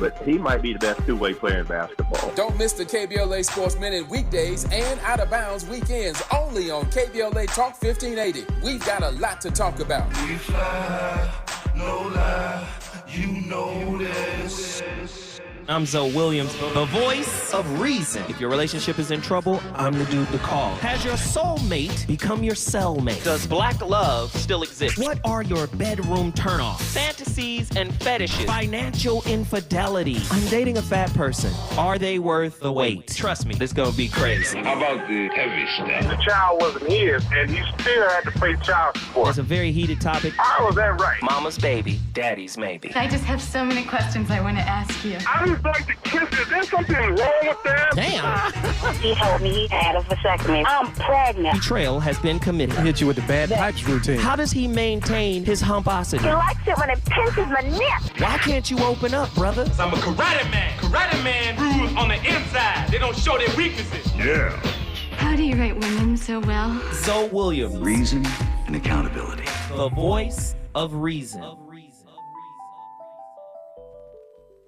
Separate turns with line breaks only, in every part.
but he might be the best two-way player in basketball.
Don't miss the KBLA Sports Minute weekdays and Out of Bounds weekends only on KBLA Talk 1580. We've got a lot to talk about.
We fly, no lie, you know this.
I'm Zoe Williams, the voice of reason. If your relationship is in trouble, I'm the dude to call. Has your soulmate become your cellmate? Does black love still exist? What are your bedroom turnoffs? Fantasies and fetishes. Financial infidelity. I'm dating a fat person. Are they worth the wait? Trust me, this gonna be crazy.
How about the heavy stuff?
The child wasn't his, and he still had to pay child support.
It's a very heated topic.
How was that right?
Mama's baby, daddy's maybe.
I just have so many questions I want to ask you.
I just like to kiss it. There's something wrong with that.
Damn.
He told me he had a vasectomy. I'm pregnant.
Betrayal has been committed.
Hit you with the bad pipes routine.
How does he maintain his humposity?
He likes it when it pinches my neck.
Why can't you open up, brother?
I'm a karate man. Karate man rules on the inside. They don't show their weaknesses.
Yeah.
How do you write women so well?
Zoe Williams,
Reason and accountability.
the voice of reason.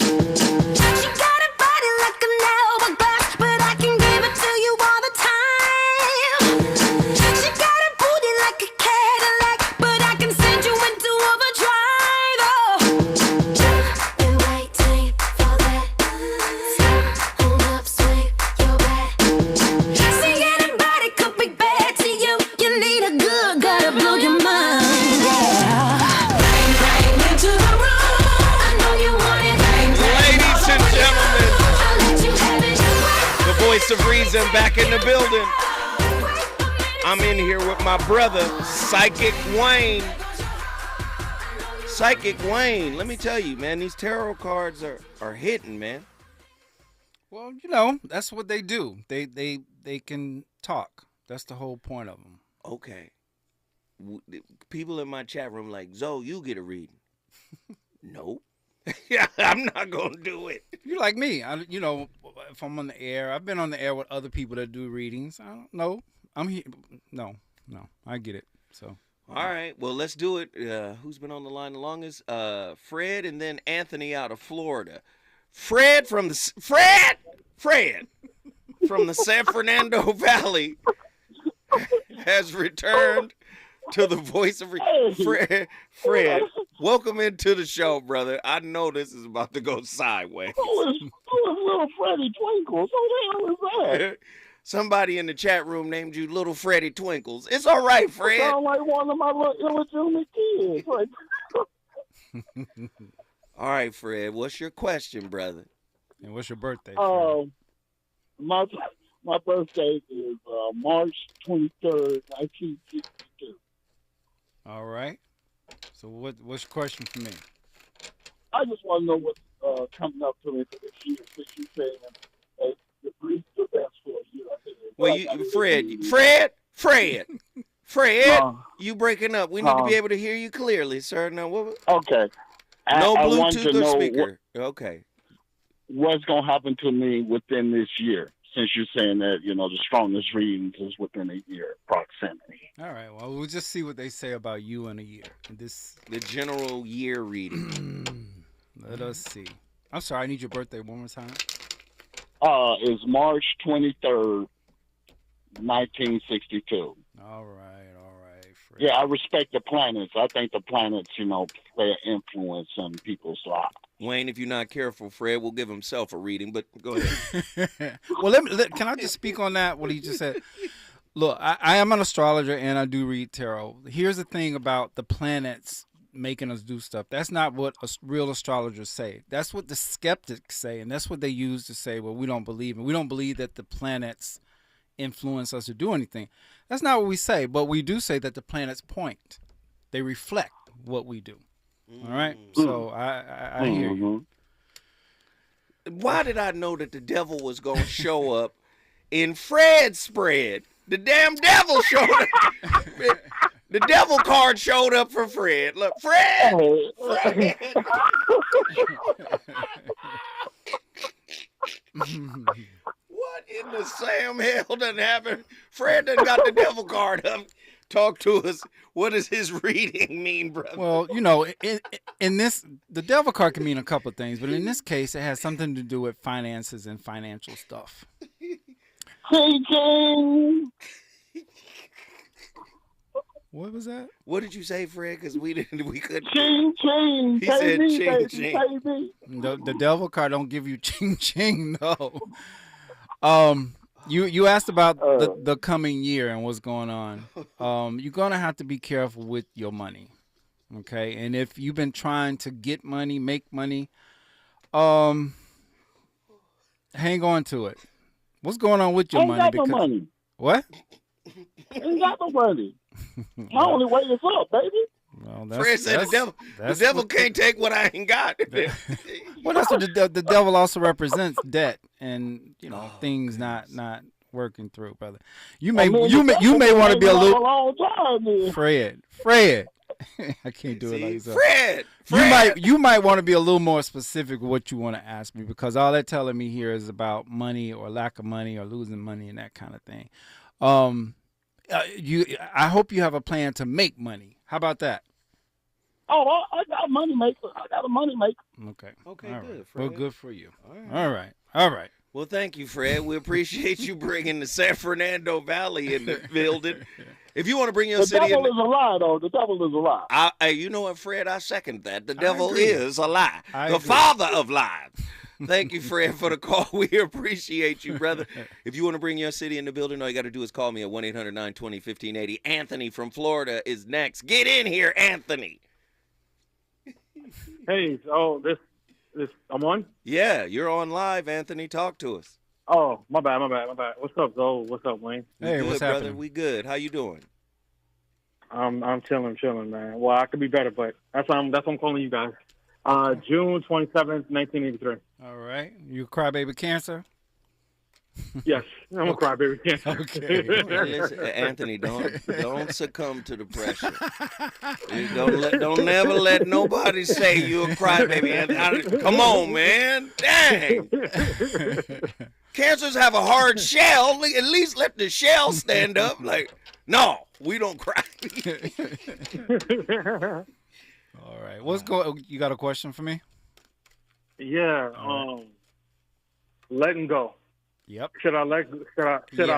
She got a body like an hourglass, but I can give it to you all the time. She got a booty like a Cadillac, but I can send you into overdrive. Oh, been waiting for that slow upswing, your back. See, anybody could be bad to you. You need a good, gotta blow your mind. Yeah. Bang, bang into the room. I know you want it.
Ladies and gentlemen, the voice of reason back in the building. I'm in here with my brother, Psychic Wayne. Psychic Wayne, let me tell you, man, these tarot cards are hitting, man.
Well, you know, that's what they do. They can talk. That's the whole point of them.
Okay. People in my chat room like, Zoe, you get a reading. Nope. Yeah, I'm not going to do it.
You're like me. You know, if I'm on the air, I've been on the air with other people that do readings. I don't know. I'm here. No, I get it. So.
All right, well, let's do it. Who's been on the line the longest? Fred and then Anthony out of Florida. Fred from the San Fernando Valley has returned to the voice of Fred, welcome into the show, brother. I know this is about to go sideways.
Who is little Freddie Twinkles? Who the hell is that?
Somebody in the chat room named you Little Freddie Twinkles. It's all right, Fred.
You sound like one of my little illegitimate kids. Like,
all right, Fred, what's your question, brother?
And what's your birthday?
my birthday is March 23rd, 1962.
All right. So what's your question for me?
I just want to know what's coming up to me for this year, since you're saying that the best for you.
Well, Fred, you breaking up. We need to be able to hear you clearly, sir. Now,
okay.
No
I want to
Bluetooth or
know
speaker. Okay.
What's going to happen to me within this year? Since you're saying that, you know, the strongest readings is within a year proximity.
All right. Well, we'll just see what they say about you in a year.
The general year reading.
Let us see. I'm sorry. I need your birthday one more time.
It's March 23rd, 1962.
All right. Fred.
Yeah, I respect the planets. I think the planets, you know, play an influence in people's lives.
Wayne, if you're not careful, Fred will give himself a reading, but go ahead.
Well, can I just speak on that, what he just said? Look, I am an astrologer, and I do read tarot. Here's the thing about the planets making us do stuff. That's not what real astrologers say. That's what the skeptics say, and that's what they use to say, well, we don't believe in. We don't believe that the planets influence us to do anything. That's not what we say, but we do say that the planets point. They reflect what we do. All right? So I hear you.
Why did I know that the devil was going to show up in Fred's spread? The damn devil showed up. The devil card showed up for Fred. Look, Fred! What in the Sam hell done happened? Fred done got the devil card up Talk to us. What does his reading mean, brother?
Well, in this, the devil card can mean a couple of things, but in this case, it has something to do with finances and financial stuff. What was that?
What did you say, Fred? Because we couldn't.
Ching, ching.
He said ching, ching.
The devil card don't give you ching, ching, no. You asked about the coming year and what's going on. You're going to have to be careful with your money, okay? And if you've been trying to get money, make money, hang on to it. What's going on with your money?
Ain't got no money.
What?
Ain't got no money. My only way is up, baby.
Well,
Fred said the devil can't take what I ain't got.
Well, that's what the devil also represents, debt and things not working through, brother. You may want to be a little Fred. I can't do it like that.
Fred.
You might want to be a little more specific with what you want to ask me, because all they're telling me here is about money or lack of money or losing money and that kind of thing. I hope you have a plan to make money. How about that?
Oh, I got a money maker.
Okay.
Okay,
all
good.
Right.
Fred.
Well, good for you.
All
right.
Well, thank you, Fred. We appreciate you bringing the San Fernando Valley in the building. If you want to bring your city in...
The devil is a lie, though. The devil is a lie.
You know what, Fred? I second that. The devil is a lie.
I
the
agree.
father of lies. Thank you, Fred, for the call. We appreciate you, brother. If you want to bring your city in the building, all you got to do is call me at 1-800-920-1580. Anthony from Florida is next. Get in here, Anthony.
Hey, this I'm on?
Yeah, you're on live, Anthony. Talk to us.
Oh, my bad. What's up, Zoe? What's up, Wayne?
Hey,
good,
what's
brother?
happening?
We good. How you doing?
I'm chilling, man. Well, I could be better, but that's why I'm calling you guys. June 27th, 1983.
All right. You crybaby cancer?
Yes, I'm a crybaby.
Okay.
Listen, Anthony, don't succumb to the pressure. Don't never let nobody say you're a crybaby. Come on, man. Dang. Cancers have a hard shell. At least let the shell stand up. Like, no, we don't cry.
All right. What's going? You got a question for me?
Yeah. Letting go.
Yep.
Should I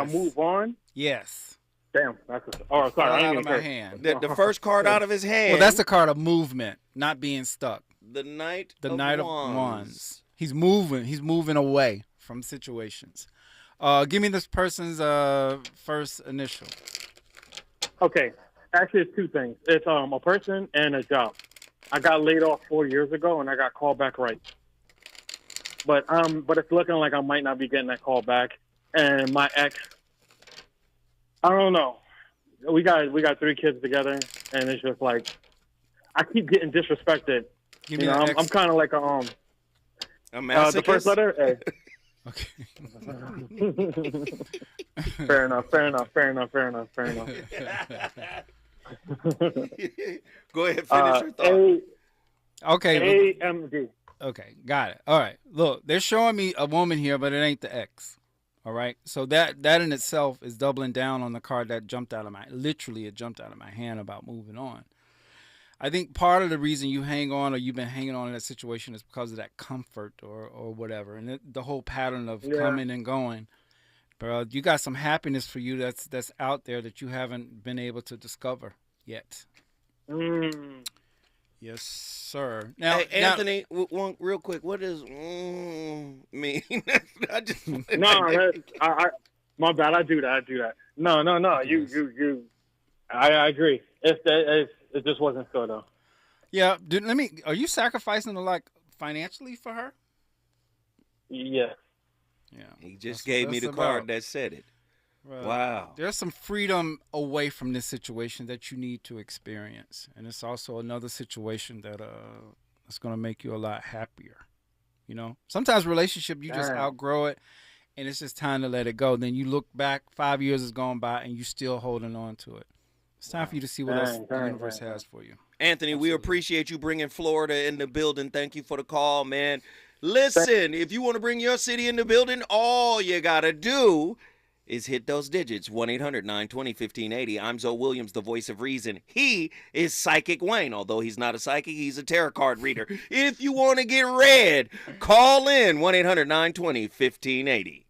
move on?
Yes.
Damn. Sorry.
Out of my hand.
The first card out of his hand.
Well, that's the card of movement, not being stuck.
The Knight
of
Wands.
Wands. He's moving away from situations. Give me this person's first initial.
Okay. Actually, it's two things. It's a person and a job. I got laid off 4 years ago, and I got called back right. But it's looking like I might not be getting that call back. And my ex, I don't know. We got 3 kids together, and it's just like I keep getting disrespected.
Give me that ex.
I'm kind of like
a masochist?
The first letter, A.
Okay.
Fair enough.
Go ahead, finish your thought.
Okay.
AMD.
Okay, got it. All right. Look, they're showing me a woman here, but it ain't the ex. All right. So that in itself is doubling down on the card that jumped out of my hand about moving on. I think part of the reason you hang on or you've been hanging on in that situation is because of that comfort or whatever. And the whole pattern of coming and going. Bro, you got some happiness for you that's out there that you haven't been able to discover yet. Yes, sir. Now,
hey, Anthony, one real quick. What does mean? I just
my bad. I do that. No. You. I agree. It just wasn't so though.
Yeah. Are you sacrificing financially for her?
Yeah.
Yeah. He just gave me the card that said it.
Right.
Wow.
There's some freedom away from this situation that you need to experience. And it's also another situation that it's going to make you a lot happier. You know, sometimes relationship, you just outgrow it and it's just time to let it go. Then you look back, 5 years has gone by and you're still holding on to it. It's time for you to see what else the universe has for you.
Anthony, we appreciate you bringing Florida in the building. Thank you for the call, man. Listen, if you want to bring your city in the building, all you got to do is hit those digits, 1-800-920-1580. I'm Zoe Williams, the voice of reason. He is Psychic Wayne. Although he's not a psychic, he's a tarot card reader. If you want to get read, call in, 1-800-920-1580.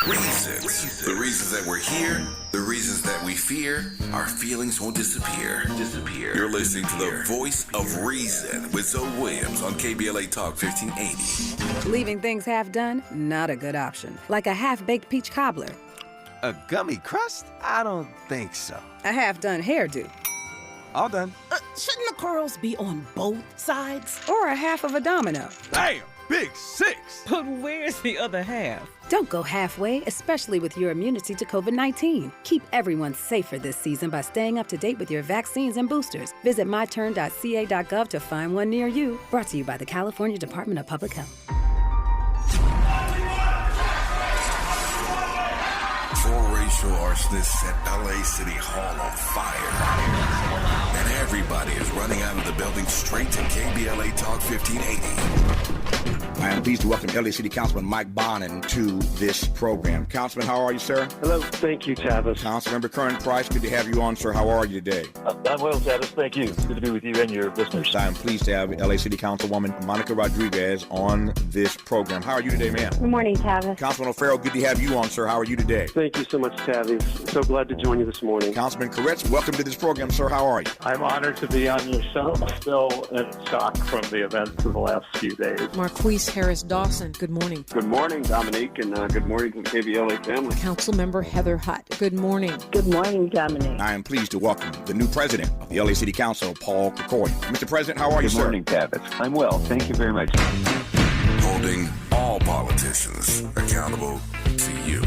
Reasons. The reasons that we're here, the reasons that we fear, our feelings won't disappear. You're listening to the voice of reason with Zoe Williams on KBLA Talk 1580.
Leaving things half done? Not a good option. Like a half-baked peach cobbler.
A gummy crust? I don't think so.
A half-done hairdo.
All done.
Shouldn't the curls be on both sides?
Or a half of a domino.
Damn, big six.
But where's the other half?
Don't go halfway, especially with your immunity to COVID-19. Keep everyone safer this season by staying up to date with your vaccines and boosters. Visit myturn.ca.gov to find one near you. Brought to you by the California Department of Public Health.
Four racial arsonists set LA City Hall on fire. And everybody is running out of the building straight to KBLA Talk 1580.
I am pleased to welcome LA City Councilman Mike Bonin to this program. Councilman, how are you, sir?
Hello. Thank you, Tavis.
Councilmember Curran Price, good to have you on, sir. How are you today?
I'm well, Tavis. Thank you. Good to be with you and your listeners.
I am pleased to have LA City Councilwoman Monica Rodriguez on this program. How are you today, ma'am?
Good morning, Tavis.
Councilman O'Farrell, good to have you on, sir. How are you today?
Thank you so much, Tavis. So glad to join you this morning.
Councilman Koretz, welcome to this program, sir. How are you?
I'm honored to be on your show. Still in shock from the events of the last few days.
Marquise Harris Dawson, good morning.
Good morning, Dominique, and good morning to the KBLA family.
Councilmember Heather Hutt, good morning.
Good morning, Dominique.
I am pleased to welcome the new president of the LA City Council, Paul Krakoury. Mr. President, how are you, sir?
Good morning, Tavis. I'm well. Thank you very much.
Holding all politicians accountable to you.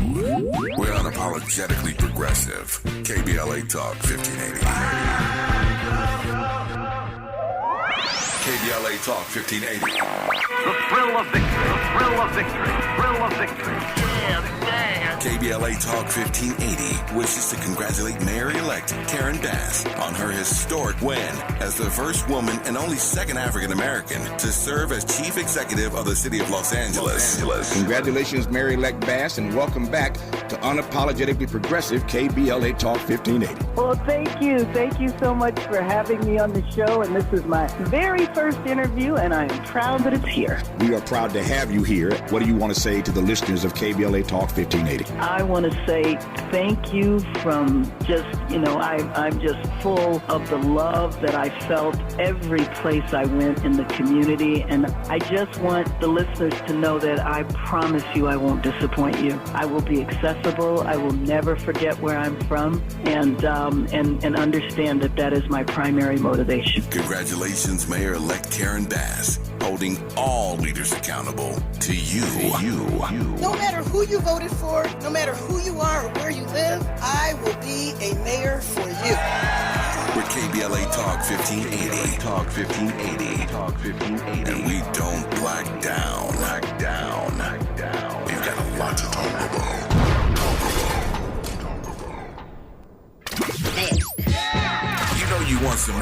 We're unapologetically progressive. KBLA Talk 1580. KBLA Talk 1580.
The thrill of victory. The thrill of victory. Thrill of victory. Yeah,
KBLA Talk 1580 wishes to congratulate Mayor-elect Karen Bass on her historic win as the first woman and only second African-American to serve as chief executive of the city of Los Angeles.
Congratulations, Mayor-elect Bass, and welcome back to unapologetically progressive KBLA Talk 1580.
Well, thank you. Thank you so much for having me on the show, and this is my very first interview, and I am proud that it's here.
We are proud to have you here. What do you want to say to the listeners of KBLA Talk 1580?
I want to say thank you from just, I'm just full of the love that I felt every place I went in the community, and I just want the listeners to know that I promise you I won't disappoint you. I will be accessible. I will never forget where I'm from, and understand that is my primary motivation.
Congratulations, Mayor-elect Karen Bass, holding all leaders accountable to you.
No matter who you voted for, no matter who you are or where you live, I will be a mayor for you.
We're KBLA Talk 1580. Talk 1580. Talk 1580. And we don't black down. We've got a lot to talk about. You know you want some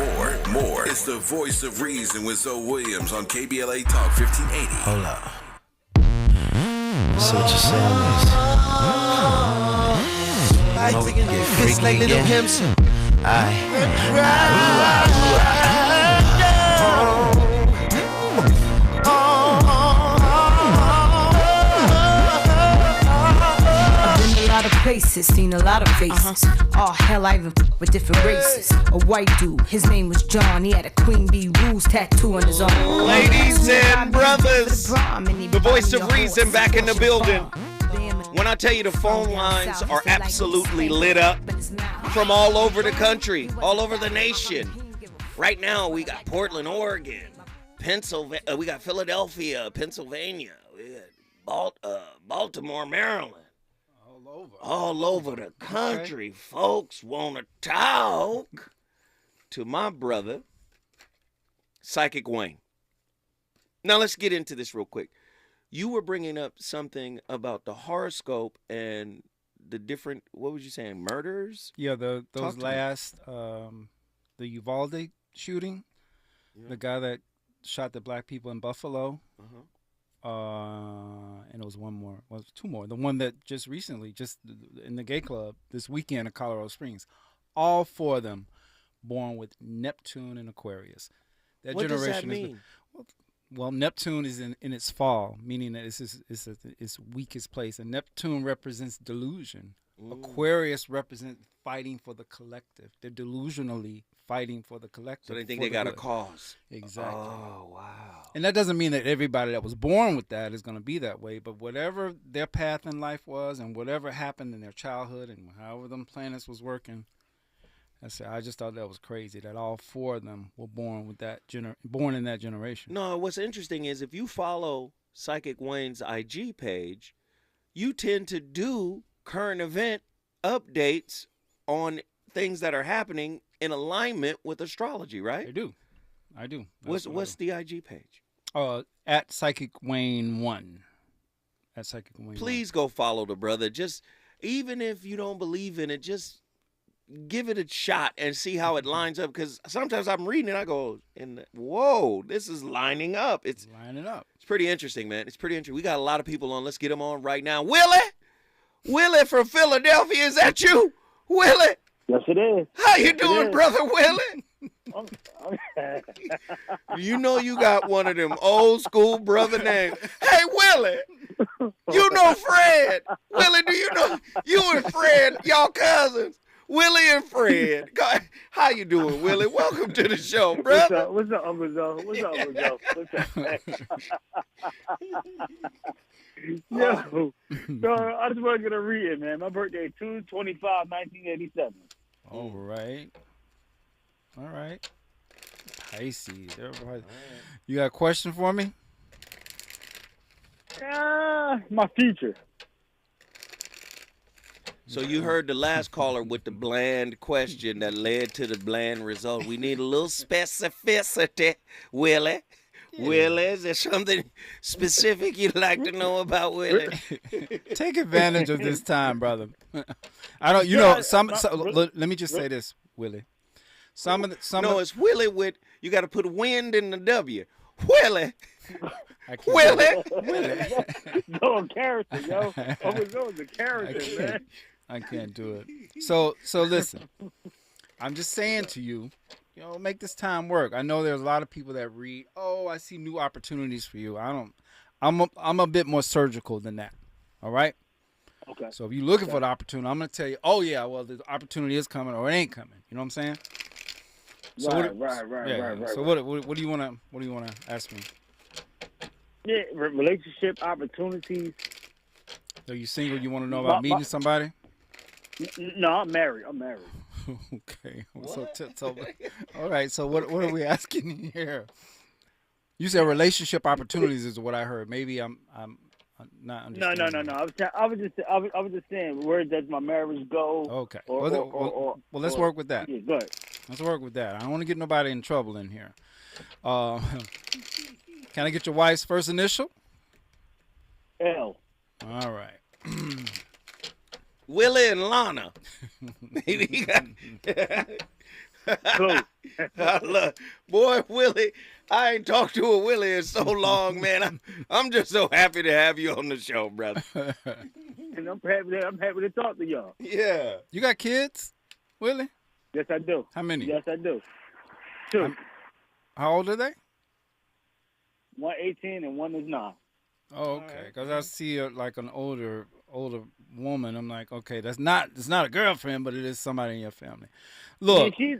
more. It's the voice of reason with Zoe Williams on KBLA Talk 1580.
Hold up. So what you say on this?
I think get freaky like little pimps.
Places, seen a lot of faces. Oh hell, I even with different races. A white dude, his name was John. He had a Queen Bee Rules tattoo on his arm.
Ladies and brothers, the voice of reason back in the building. When I tell you the phone lines are absolutely lit up from all over the country, all over the nation. Right now, we got Portland, Oregon, Pennsylvania. We got Philadelphia, Pennsylvania. We got Baltimore, Maryland. All over the country, okay. Folks want to talk to my brother, Psychic Wayne. Now, let's get into this real quick. You were bringing up something about the horoscope and the different, what was you saying, murders?
Yeah, those last, the Uvalde shooting, the guy that shot the black people in Buffalo. And it was one more. Well, two more. The one that just recently, just in the gay club this weekend in Colorado Springs. All four of them born with Neptune and Aquarius. That
What does that
generation
mean?
well, Neptune is in its fall, meaning that it's its weakest place. And Neptune represents delusion. Aquarius represents fighting for the collective. They're delusionally fighting for the collective.
So they think
for
they
the
got a
good.
cause.
Exactly.
Oh, wow.
And that doesn't mean that everybody that was born with that is going to be that way, but whatever their path in life was and whatever happened in their childhood and however them planets was working, I just thought that was crazy that all four of them were born with that born in that generation.
No, what's interesting is if you follow Psychic Wayne's IG page, you tend to do current event updates on things that are happening in alignment with astrology, right?
I do.
What's the IG page?
At Psychic Wayne 1. At Psychic Wayne.
Please go follow the brother. Just even if you don't believe in it, just give it a shot and see how it lines up. Because sometimes I'm reading it, I go, whoa, this is lining up. It's
lining up.
It's pretty interesting, man. It's pretty interesting. We got a lot of people on. Let's get them on right now. Willie from Philadelphia, is that you? Willie?
Yes, it is.
How you doing, brother Willie? You know you got one of them old school brother names. Hey, Willie, you know Fred. Willie, do you know you and Fred, y'all cousins? Willie and Fred. God, how you doing, Willie? Welcome to the show, brother.
What's up, Uncle Joe? What's up, Uncle Joe? What's up, man? Yo, so I just want to get a reading, man. My birthday, 2/25/1987.
All right. Pisces. Everybody. You got a question for me?
My future.
So you heard the last caller with the bland question that led to the bland result. We need a little specificity, Willie. Yeah. Willie, is there something specific you'd like to know about Willie?
Take advantage of this time, brother. I don't. Let me just say this, Willie.
It's Willie with. You got to put wind in the W. Willie. Willie.
No character, yo. Uncle Joe's a character, man.
I can't do it. So listen. I'm just saying to you, make this time work. I know there's a lot of people that read, I see new opportunities for you. I'm a bit more surgical than that. All right?
Okay.
So if you're looking for the opportunity, I'm going to tell you, the opportunity is coming or it ain't coming. You know what I'm saying? So
Right.
So what do you want to ask me?
Yeah, relationship opportunities.
Are you single? You want to know about meeting somebody?
No, I'm married.
Okay. All right. So what are we asking here? You said relationship opportunities is what I heard. Maybe I'm not understanding.
No. I was just saying, where does my marriage go?
Okay.
Well,
let's work with that.
Yeah, go ahead.
Let's work with that. I don't want to get nobody in trouble in here. Can I get your wife's first initial?
L.
All right.
Willie and Lana. Boy, Willie, I ain't talked to a Willie in so long, man. I'm just so happy to have you on the show, brother.
And I'm happy to talk to y'all.
Yeah.
You got kids, Willie?
Yes, I do.
How many?
Yes, I do. 2.
How old are they?
One 18 and one is 9.
Oh, okay. Because I see like an older woman. I'm like, okay, it's not a girlfriend, but it is somebody in your family. Look,
yeah,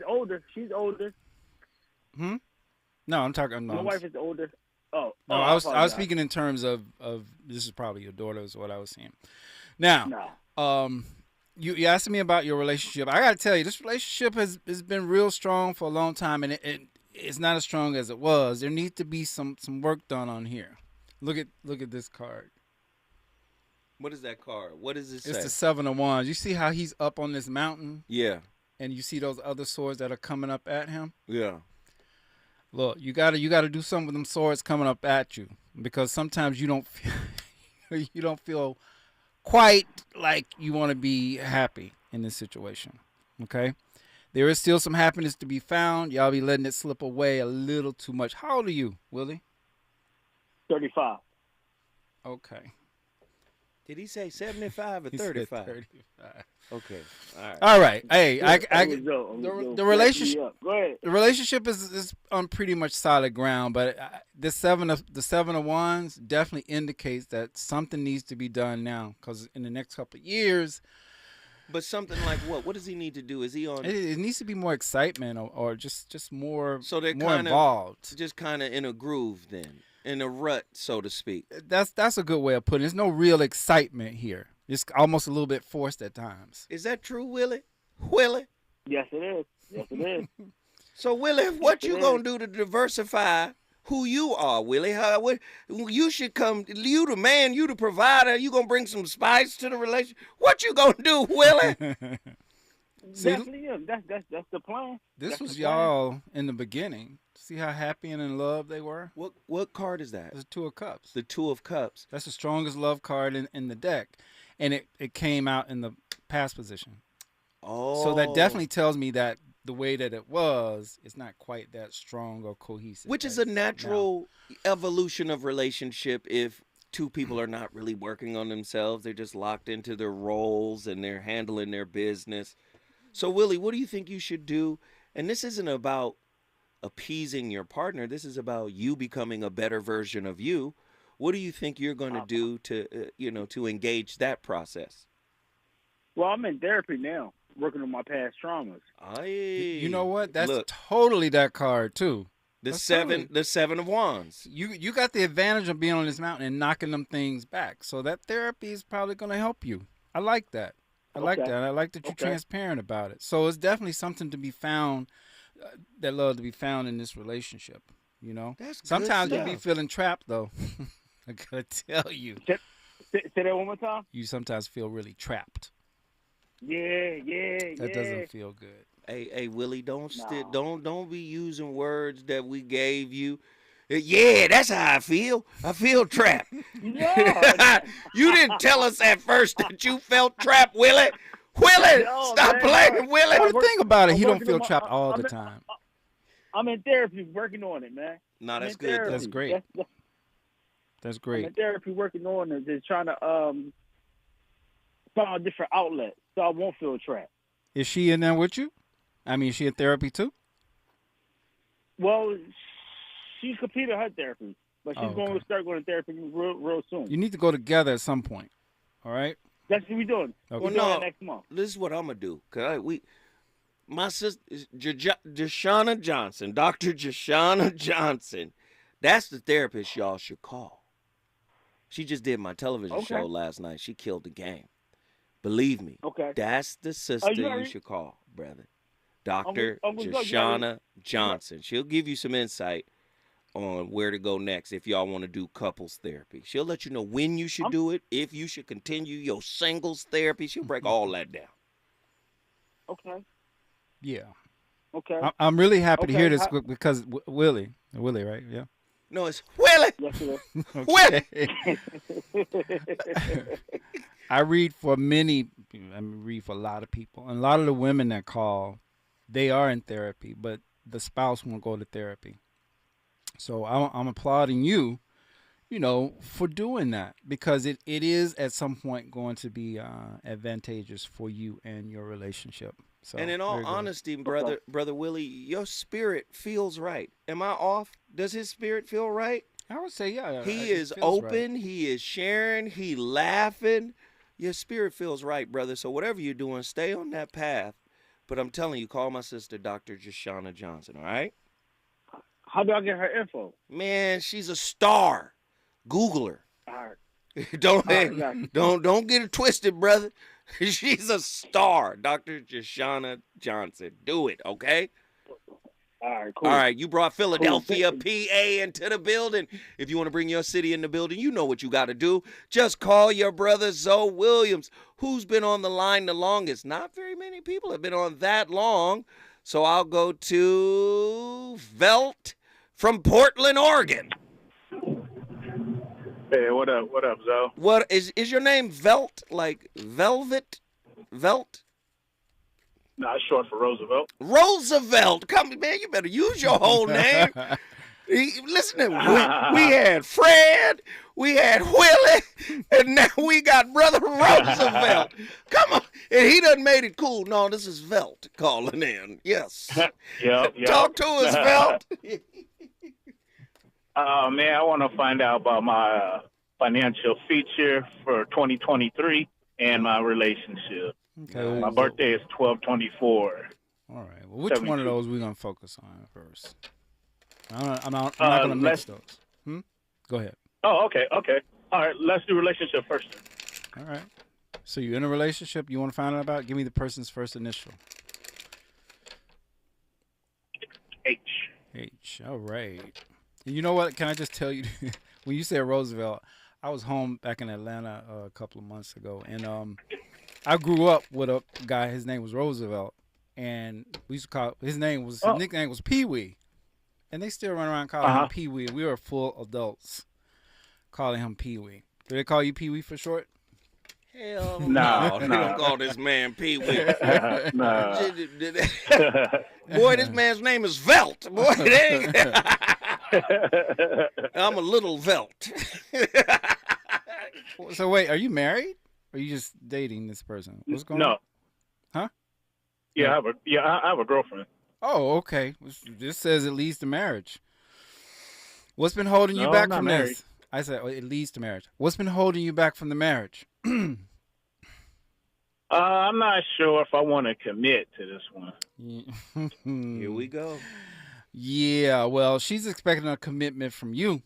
she's older.
No, I'm talking.
My wife is older. Oh,
no, I was speaking in terms of this is probably your daughter is what I was saying. Now, you asked me about your relationship. I got to tell you, this relationship has been real strong for a long time, and it's not as strong as it was. There needs to be some work done on here. Look at this card.
What is that card? What does it say?
It's the 7 of Wands. You see how he's up on this mountain?
Yeah.
And you see those other swords that are coming up at him?
Yeah.
Look, you gotta do something with them swords coming up at you, because sometimes you don't feel quite like you want to be happy in this situation. Okay? There is still some happiness to be found. Y'all be letting it slip away a little too much. How old are you, Willie?
35.
Okay.
Did he say 75 or
He said
35?
35.
Okay. All right.
All right. Hey,
The
relationship.
Go ahead.
The relationship is on pretty much solid ground, but the seven of wands definitely indicates that something needs to be done now, because in the next couple of years.
But something like what? What does he need to do? Is he on?
It needs to be more excitement or just more.
So they're
more
kind
involved.
of just kind of in a groove then, in a rut, so to speak.
That's a good way of putting it. There's no real excitement here. It's almost a little bit forced at times.
Is that true, Willie? Willie?
Yes, it is. Yes, it is.
So, Willie, what you gonna do to diversify who you are, Willie? You should come. You the man. You the provider. You gonna bring some spice to the relationship. What you gonna do, Willie?
Definitely, yeah. That's the plan.
This was y'all in the beginning. See how happy and in love they were?
What card is that?
It's the Two of Cups.
The Two of Cups.
That's the strongest love card in the deck. And it came out in the past position.
Oh.
So that definitely tells me that the way that it was, it's not quite that strong or cohesive.
Which is a natural evolution of relationship if two people are not really working on themselves. They're just locked into their roles and they're handling their business. So, Willie, what do you think you should do? And this isn't about appeasing your partner. This is about you becoming a better version of you. What do you think you're going to do to, to engage that process?
Well, I'm in therapy now, working on my past traumas.
You know what? That's totally that card too.
The seven of wands.
You got the advantage of being on this mountain and knocking them things back. So that therapy is probably going to help you. I like that. I like that. I like that you're transparent about it. So it's definitely something to be found, that love to be found in this relationship. You know,
that's
sometimes you be feeling trapped though. I gotta tell you.
Say that one more time.
You sometimes feel really trapped.
Yeah.
That doesn't feel good.
Hey, Willie, don't be using words that we gave you. Yeah, that's how I feel. I feel trapped.
Yeah.
You didn't tell us at first that you felt trapped, Willie. Willie, stop playing, Willie.
Well, the thing about it, he don't feel trapped all the time.
I'm in therapy working on it, man.
No, that's good.
That's great. That's great.
I'm in therapy working on it, just trying to find a different outlet so I won't feel trapped.
Is she in there with you? I mean, is she in therapy too?
Well, she completed her therapy, but she's going to start going to therapy real soon.
You need to go together at some point. All right?
That's what we're doing.
Okay.
We're doing it next month.
This is what I'm going to do. My sister, Jashana Johnson, Dr. Jashana Johnson, that's the therapist y'all should call. She just did my television show last night. She killed the game. Believe me.
Okay.
That's the sister you should call, brother. Dr. Jashana Johnson. She'll give you some insight on where to go next if y'all want to do couples therapy. She'll let you know when you should do it, if you should continue your singles therapy. She'll break all that down.
Okay.
Yeah.
Okay.
I'm really happy to hear this because Willie, right? Yeah.
No, it's Willie.
Yes, it
is.
Willie. I read for a lot of people. And a lot of the women that call, they are in therapy, but the spouse won't go to therapy. So I'm applauding you, for doing that, because it is at some point going to be advantageous for you and your relationship. So,
and in all honesty, brother Willie, your spirit feels right. Am I off? Does his spirit feel right?
I would say, yeah.
He is open. Right. He is sharing. He laughing. Your spirit feels right, brother. So whatever you're doing, stay on that path. But I'm telling you, call my sister, Dr. Jashana Johnson, all right?
How do I get her info?
Man, she's a star. Google her.
All right.
Don't get it twisted, brother. She's a star, Dr. Jashana Johnson. Do it, okay?
All right, cool.
All right, you brought Philadelphia, PA into the building. If you want to bring your city in the building, you know what you got to do. Just call your brother Zoe Williams, who's been on the line the longest. Not very many people have been on that long. So I'll go to Velt from Portland, Oregon.
Hey, what up, Zoe?
What is your name Velt, like velvet? Velt?
No, it's short for Roosevelt.
Roosevelt. Come, man, you better use your whole name. Listen to me. We had Fred, we had Willie, and now we got Brother Roosevelt. Come on. And he done made it cool. No, this is Velt calling in. Yes.
Yep.
Talk to us, Velt.
Man, I want to find out about my financial feature for 2023 and my relationship.
Okay.
My birthday is 12/24.
All right. Well, which
72.
one of those we gonna focus on first? I'm not gonna mix those. Go ahead.
Oh, okay. All right, let's do relationship first.
All right. So you're in a relationship. You want to find out about? Give me the person's first initial.
H.
H. All right. And you know what? Can I just tell you? When you said Roosevelt, I was home back in Atlanta a couple of months ago, and I grew up with a guy. His name was Roosevelt, and we used to call his nickname was Pee Wee, and they still run around calling him Pee Wee. We were full adults calling him Pee Wee. Do they call you Pee Wee for short?
Hell no. They don't call this man Pee Wee.
No.
Boy, this man's name is Velt. Boy, I'm a little Velt.
So wait, are you married? Or are you just dating this person? What's going on? Huh?
Yeah, I have a girlfriend.
Oh, okay. This says it leads to marriage. What's been holding you back from
married.
this? I said it leads to marriage. What's been holding you back from the marriage?
I'm not sure if I want to commit to this one.
Here we go.
Yeah, well, she's expecting a commitment from you.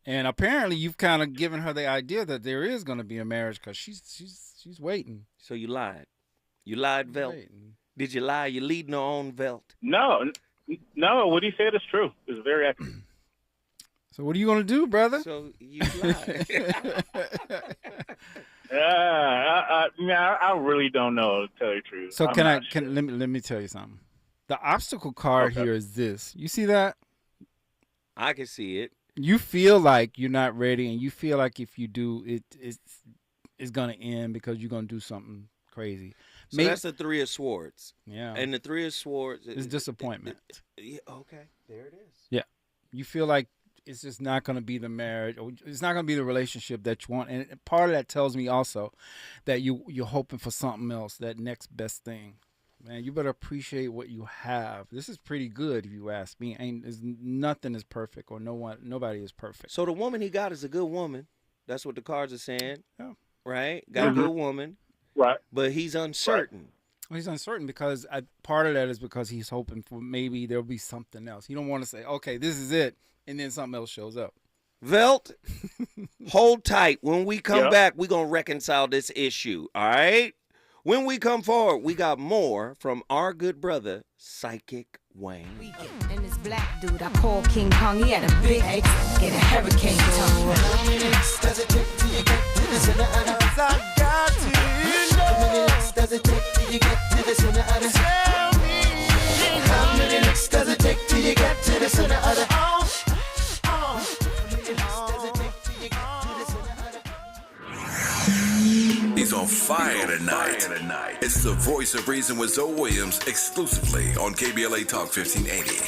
And apparently you've kind of given her the idea that there is going to be a marriage because she's waiting.
So you lied. You lied, Velt. Did you lie? You leading her on, Velt?
No, what he said is true. It's very accurate.
So what are you going to do, brother?
So you lied.
I really don't know, to tell you the truth.
So let me tell you something. The obstacle card here is this. You see that?
I can see it.
You feel like you're not ready, and you feel like if you do, it's going to end because you're going to do something crazy.
So that's the Three of Swords.
Yeah.
And the Three of Swords
is disappointment.
Okay, there it is.
Yeah. You feel like it's just not going to be the marriage, or it's not going to be the relationship that you want. And part of that tells me also that you're hoping for something else, that next best thing. Man, you better appreciate what you have. This is pretty good, if you ask me. Nothing is perfect, or nobody is perfect.
So the woman he got is a good woman. That's what the cards are saying.
Yeah.
Right? Got a good woman.
Right.
But he's uncertain.
Right.
Well, he's uncertain because part of that is because he's hoping for maybe there'll be something else. He don't want to say, okay, this is it, and then something else shows up.
Velt, hold tight. When we come back, we're going to reconcile this issue, all right? When we come forward, we got more from our good brother, Psychic Wayne.
And this black dude I call King Kong, he had a big egg, get a hurricane tongue. How many licks does it take till you get to the center of the... I got to know. How many licks does it take till you get to the center of the... Tell me. How many licks does it take till you get to the center of the...
He's on fire tonight. It's the voice of reason with Zoe Williams exclusively on KBLA Talk 1580.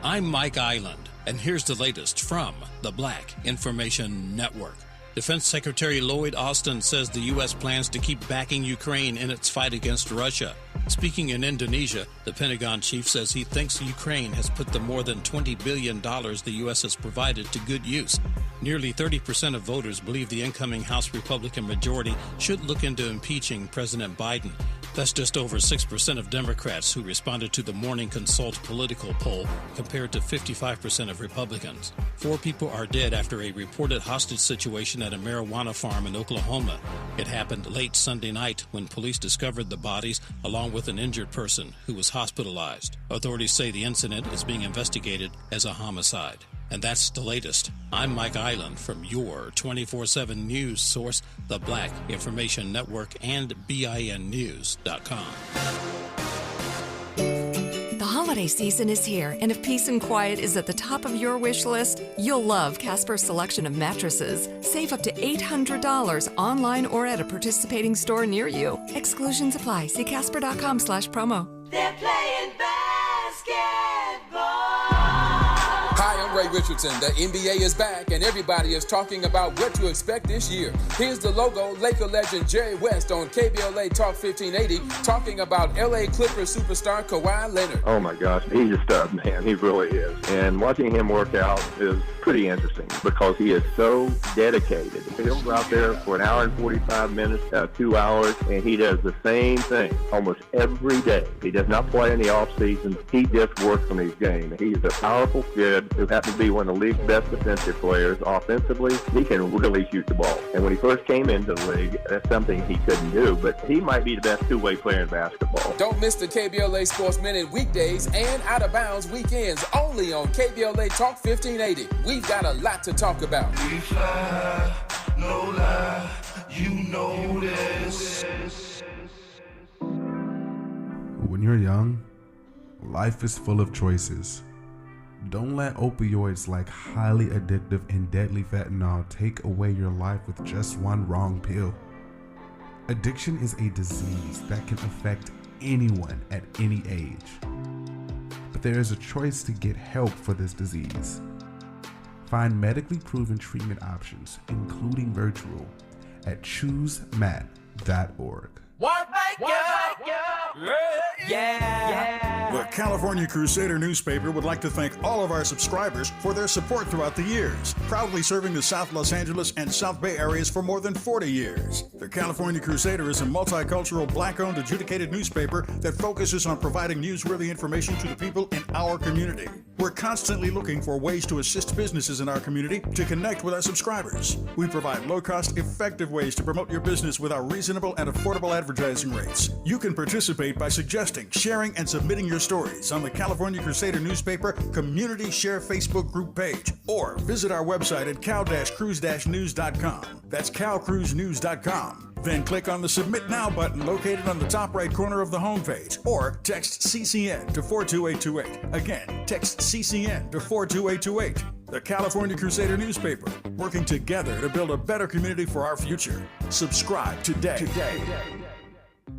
I'm Mike Island, and here's the latest from the Black Information Network. Defense Secretary Lloyd Austin says the U.S. plans to keep backing Ukraine in its fight against Russia. Speaking in Indonesia, the Pentagon chief says he thinks Ukraine has put the more than $20 billion the U.S. has provided to good use. Nearly 30% of voters believe the incoming House Republican majority should look into impeaching President Biden. That's just over 6% of Democrats who responded to the Morning Consult political poll, compared to 55% of Republicans. 4 people are dead after a reported hostage situation at a marijuana farm in Oklahoma. It happened late Sunday night when police discovered the bodies along with an injured person who was hospitalized. Authorities say the incident is being investigated as a homicide. And that's the latest. I'm Mike Island from your 24/7 news source, the Black Information Network, and BINnews.com.
The holiday season is here, and if peace and quiet is at the top of your wish list, you'll love Casper's selection of mattresses. Save up to $800 online or at a participating store near you. Exclusions apply. See casper.com/promo.
They're playing basketball. Hi, I'm Ray Richardson. The NBA is back, and everybody is talking about what to expect this year. Here's the logo, Laker legend Jerry West on KBLA Talk 1580, talking about LA Clippers superstar Kawhi Leonard.
Oh my gosh, he's a stud, man. He really is. And watching him work out is pretty interesting because he is so dedicated. He'll go out there for an hour and 45 minutes, 2 hours, and he does the same thing almost every day. He does not play in the off season. He just works on his game. He's a powerful kid who happens to be one of the league's best defensive players. Offensively, he can really shoot the ball. And when he first came into the league, that's something he couldn't do, but he might be the best two-way player in basketball.
Don't miss the KBLA Sports Minute weekdays and Out of Bounds weekends only on KBLA Talk 1580. We've got a lot to talk about.
We fly, no lie, you know this.
When you're young, life is full of choices. Don't let opioids like highly addictive and deadly fentanyl take away your life with just one wrong pill. Addiction is a disease that can affect anyone at any age. But there is a choice to get help for this disease. Find medically proven treatment options, including virtual, at choosemat.org.
The California Crusader newspaper would like to thank all of our subscribers for their support throughout the years, proudly serving the South Los Angeles and South Bay areas for more than 40 years. The California Crusader is a multicultural, black-owned, adjudicated newspaper that focuses on providing newsworthy information to the people in our community. We're constantly looking for ways to assist businesses in our community to connect with our subscribers. We provide low-cost, effective ways to promote your business with our reasonable and affordable advertising rates. You can participate by suggesting, sharing, and submitting your stories on the California Crusader newspaper Community Share Facebook group page, or visit our website at cal-cruise-news.com. That's calcruisenews.com. Then click on the Submit Now button located on the top right corner of the homepage, or text CCN to 42828. Again, text CCN to 42828. The California Crusader newspaper, working together to build a better community for our future. Subscribe today.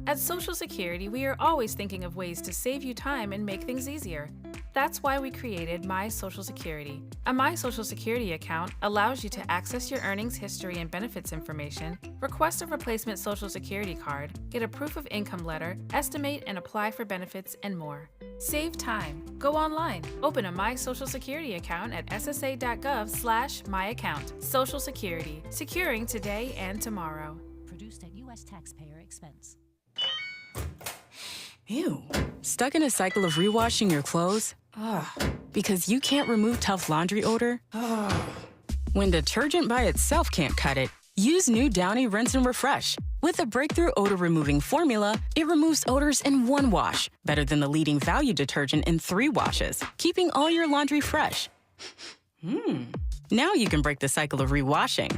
At Social Security, we are always thinking of ways to save you time and make things easier. That's why we created My Social Security. A My Social Security account allows you to access your earnings history and benefits information, request a replacement Social Security card, get a proof of income letter, estimate and apply for benefits, and more. Save time. Go online. Open a My Social Security account at ssa.gov/myaccount. Social Security. Securing today and tomorrow.
Produced at U.S. taxpayer expense.
Ew. Stuck in a cycle of rewashing your clothes? Ugh. Because you can't remove tough laundry odor? Ugh. When detergent by itself can't cut it, use new Downy Rinse and Refresh. With a breakthrough odor-removing formula, it removes odors in one wash, better than the leading value detergent in 3 washes, keeping all your laundry fresh. Now you can break the cycle of rewashing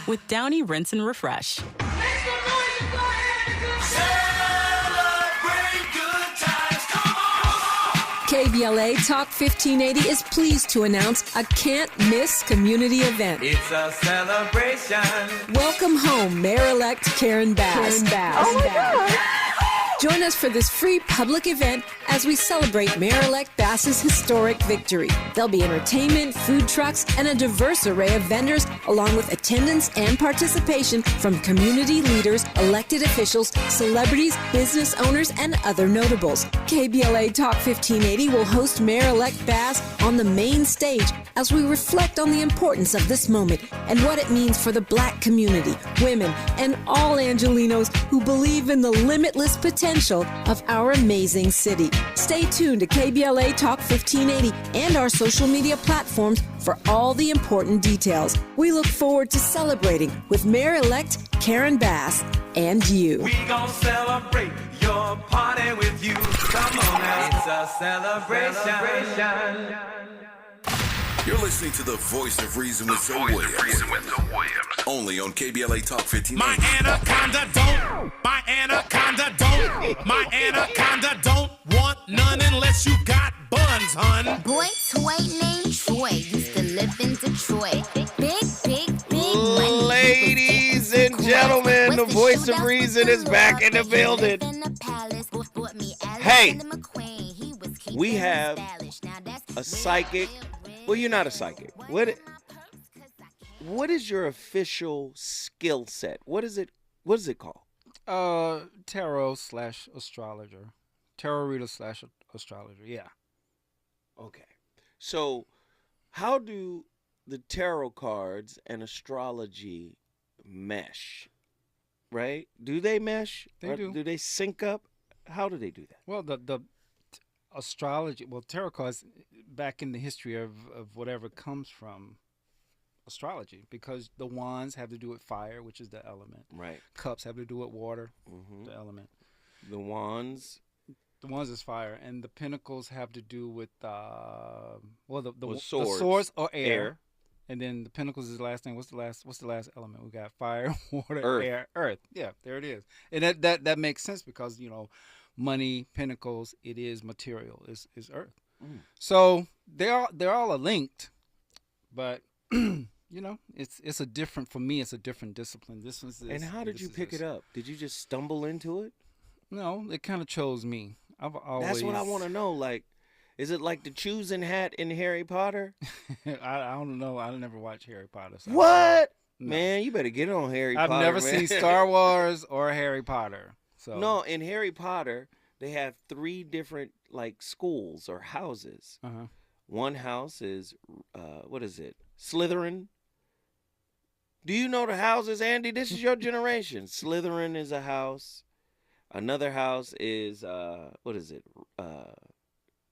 with Downy Rinse and Refresh.
KBLA Talk 1580 is pleased to announce a can't-miss community event.
It's a celebration.
Welcome home, Mayor-elect Karen Bass.
Oh my God.
Join us for this free public event as we celebrate Mayor-elect Bass's historic victory. There'll be entertainment, food trucks, and a diverse array of vendors, along with attendance and participation from community leaders, elected officials, celebrities, business owners, and other notables. KBLA Talk 1580 will host Mayor-elect Bass on the main stage as we reflect on the importance of this moment and what it means for the Black community, women, and all Angelinos who believe in the limitless potential of our amazing city. Stay tuned to KBLA Talk 1580 and our social media platforms for all the important details. We look forward to celebrating with Mayor-elect Karen Bass and you.
We gon' celebrate your party with you. Come on now, it's a celebration.
You're listening to the Voice of Reason with Zoe Williams. Only on KBLA Talk 15.
My anaconda don't. My anaconda don't. My anaconda don't want none unless you got buns, hun.
Boy toy named Troy used to live in Detroit. Big money.
Ladies and gentlemen, the Voice of Reason is back in the building. Hey, we have a psychic. Well, you're not a psychic. What is your official skill set? What is it called?
Tarot/astrologer. Tarot reader/astrologer. Yeah.
Okay. So, how do the tarot cards and astrology mesh? Right? Do they mesh?
They do.
Do they sync up? How do they do that?
Well, the astrology, tarot cards back in the history of whatever comes from astrology, because the wands have to do with fire, which is the element.
Right.
Cups have to do with water, the element.
The wands
is fire, and the pinnacles have to do with the
swords.
The swords or air. And then the pinnacles is the last thing. What's the last element? We got fire, water,
earth.
Earth. Yeah, there it is. And that makes sense because, money, pinnacles, it is material, is earth. So they're all linked, but it's a different, for me, it's a different discipline. This was this.
And how did you pick it up? Did you just stumble into it?
No, it kind of chose me. I've always.
That's what I want to know. Like, is it like the choosing hat in Harry Potter?
I don't know. I never watched Harry Potter. So
What?
No.
Man, you better get on Harry Potter.
I've never seen Star Wars or Harry Potter. So
no, in Harry Potter, they have 3 different schools or houses. One house is what is it? Slytherin. Do you know the houses, Andy? This is your generation. Slytherin is a house. Another house is what is it?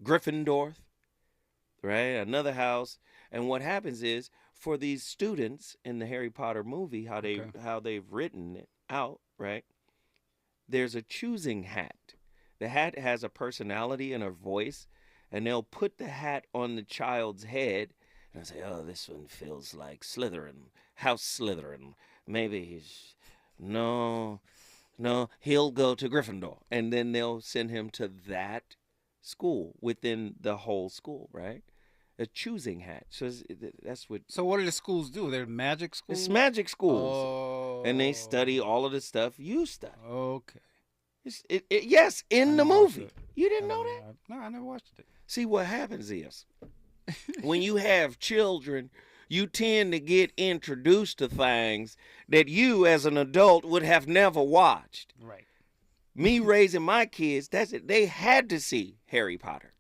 Gryffindor, right? Another house. And what happens is, for these students in the Harry Potter movie, how they've written it out, right? There's a choosing hat. The hat has a personality and a voice, and they'll put the hat on the child's head, and I say, "Oh, this one feels like Slytherin, House Slytherin. Maybe no, he'll go to Gryffindor," and then they'll send him to that school within the whole school, right? A choosing hat. So that's what.
So what do the schools do? They're magic schools.
It's magic schools,
Oh.
and they study all of the stuff you study.
Okay.
Yes, in the movie. You didn't know that?
No, I never watched it.
See, what happens is, when you have children, you tend to get introduced to things that you, as an adult, would have never watched.
Right.
Me raising my kids, that's it. They had to see Harry Potter.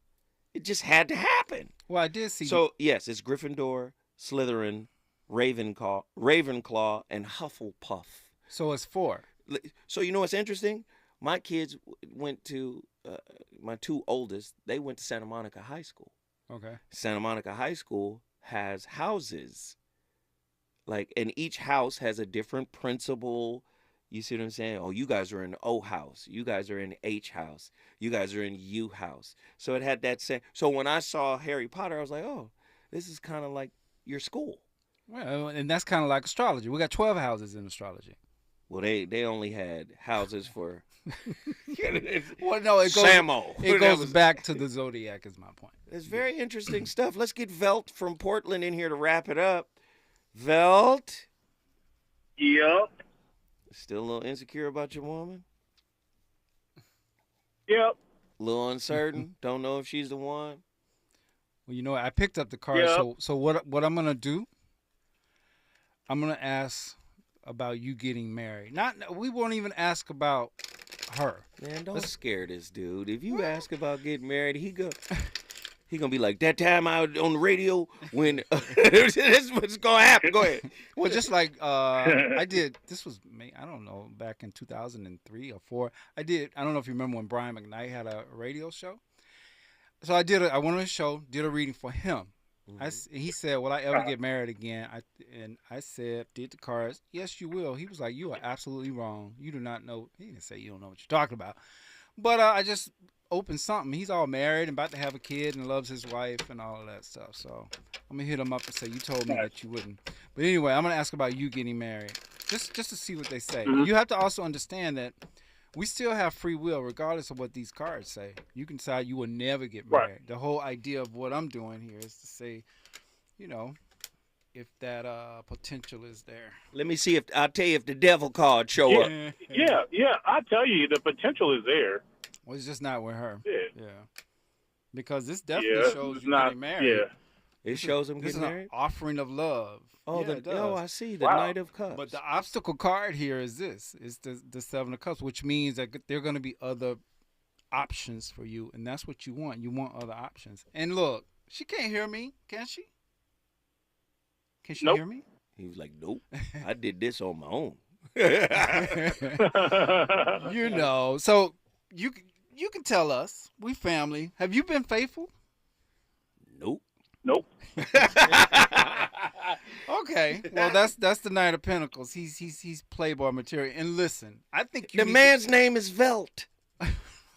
It just had to happen.
Well, I did see.
So, yes, it's Gryffindor, Slytherin, Ravenclaw, and Hufflepuff.
So it's 4.
So, you know what's interesting? My kids went to, my 2 oldest, they went to Santa Monica High School.
Okay.
Santa Monica High School has houses. And each house has a different principal. You see what I'm saying? Oh, you guys are in O house. You guys are in H house. You guys are in U house. So it had that same. So when I saw Harry Potter, I was like, oh, this is kind of like your school.
Well, and that's kind of like astrology. We got 12 houses in astrology.
Well, they only had houses for.
Well, no, it goes.
Samo.
It goes back to the zodiac. Is my point.
It's very interesting stuff. Let's get Velt from Portland in here to wrap it up. Velt.
Yep.
Still a little insecure about your woman?
Yep.
A little uncertain? Don't know if she's the one?
Well, I picked up the card.
Yep.
So what I'm gonna do? I'm gonna ask about you getting married. We won't even ask about her.
Man, don't scare this dude. If you ask about getting married, he gonna be like, that time I was on the radio when this is what's gonna happen. Go ahead.
Well, just like I did. This was I don't know, back in 2003 or 4. I don't know if you remember when Brian McKnight had a radio show. So I went on his show, did a reading for him. Mm-hmm. He said, "Will I ever get married again?" I said, "Did the cards? Yes, you will." He was like, "You are absolutely wrong. You do not know." He didn't say you don't know what you're talking about, but I just opened something. He's all married and about to have a kid and loves his wife and all of that stuff. So I'm gonna hit him up and say, "You told me that you wouldn't." But anyway, I'm gonna ask about you getting married, just to see what they say. Mm-hmm. You have to also understand that we still have free will, regardless of what these cards say. You can decide you will never get married. Right. The whole idea of what I'm doing here is to say, if that potential is there.
Let me see I'll tell you if the devil card show up.
Yeah. I tell you, the potential is there.
Well, it's just not with her.
Yeah.
Because this definitely shows
it's
you
not,
getting married.
Yeah.
It shows him
This
getting
is
married?
an offering of love.
Oh,
Yeah, it does.
I see. The Knight of Cups.
But the obstacle card here is this. It's the Seven of Cups, which means that there are going to be other options for you, and that's what you want. You want other options. And look, she can't hear me, can she? Can she hear me?
He was like, nope. I did this on my own.
You know, so you can tell us. We family. Have you been faithful?
Nope.
Okay. Well, that's the Knight of Pentacles. He's Playboy material. And listen, I think
the man's name is Velt.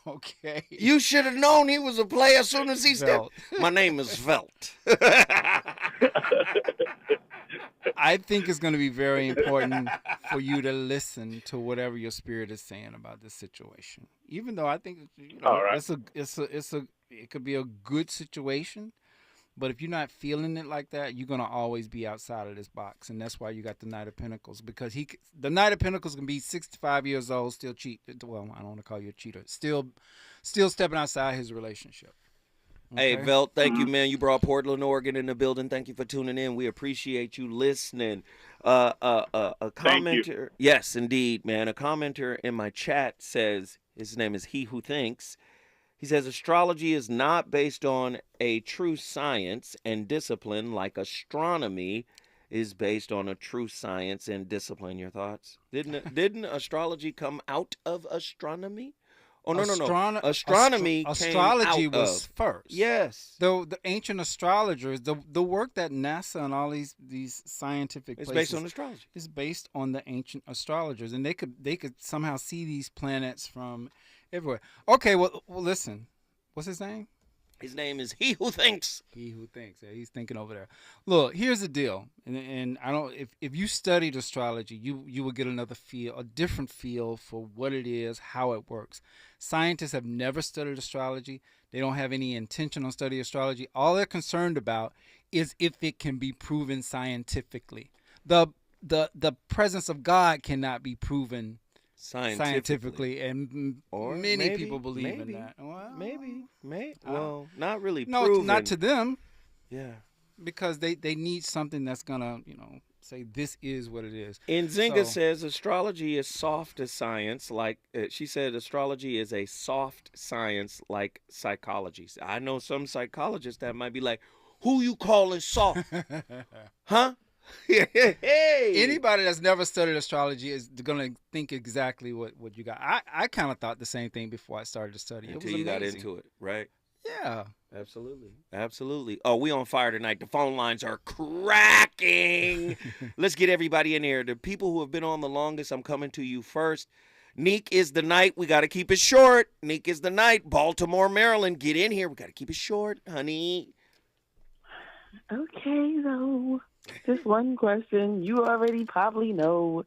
Okay.
You should have known he was a player as soon as he stepped. My name is Velt.
I think it's going to be very important for you to listen to whatever your spirit is saying about this situation. Even though I think
All right.
it could be a good situation, but if you're not feeling it like that, you're going to always be outside of this box, and that's why you got the Knight of Pentacles, because the Knight of Pentacles can be 65 years old, still cheat. Well, I don't want to call you a cheater. Still stepping outside his relationship.
Hey,
Okay.
Velt, thank you, man. You brought Portland, Oregon in the building. Thank you for tuning in. We appreciate you listening. A commenter. Yes, indeed, man. A commenter in my chat says, his name is He Who Thinks. He says, astrology is not based on a true science and discipline like astronomy is based on a true science and discipline. Your thoughts? Didn't astrology come out of astronomy? Oh, no. Astronomy
Astrology
came out
was
of.
first.
Yes.
The ancient astrologers, the work that NASA and all these scientific
It's
places
based on astrology.
is based on the ancient astrologers, and they could somehow see these planets from everywhere. Okay, well listen. What's his name?
His name is He Who Thinks.
He Who Thinks. Yeah, he's thinking over there. Look, here's the deal, and I don't. If you studied astrology, you will get a different feel for what it is, how it works. Scientists have never studied astrology. They don't have any intention on studying astrology. All they're concerned about is if it can be proven scientifically. The presence of God cannot be proven scientifically, and
Or
many
maybe,
people believe
maybe,
in that. Well,
maybe. Well, not really
no,
proven.
not to them.
Yeah.
Because they need something that's gonna, say this is what it is.
Nzinga says astrology is soft as science. Like she said, astrology is a soft science like psychology. I know some psychologists that might be like, "Who you calling soft? Huh?" Hey.
Anybody that's never studied astrology is gonna think exactly what you got. I kind of thought the same thing before I started to study.
Until
it was
you got
amazing.
into it, right?
Yeah.
Absolutely. Oh, we on fire tonight. The phone lines are cracking. Let's get everybody in here. The people who have been on the longest, I'm coming to you first. Neek is the night. We got to keep it short. Neek is the night. Baltimore, Maryland. Get in here. We got to keep it short, honey.
Okay, though. Just one question. You already probably know.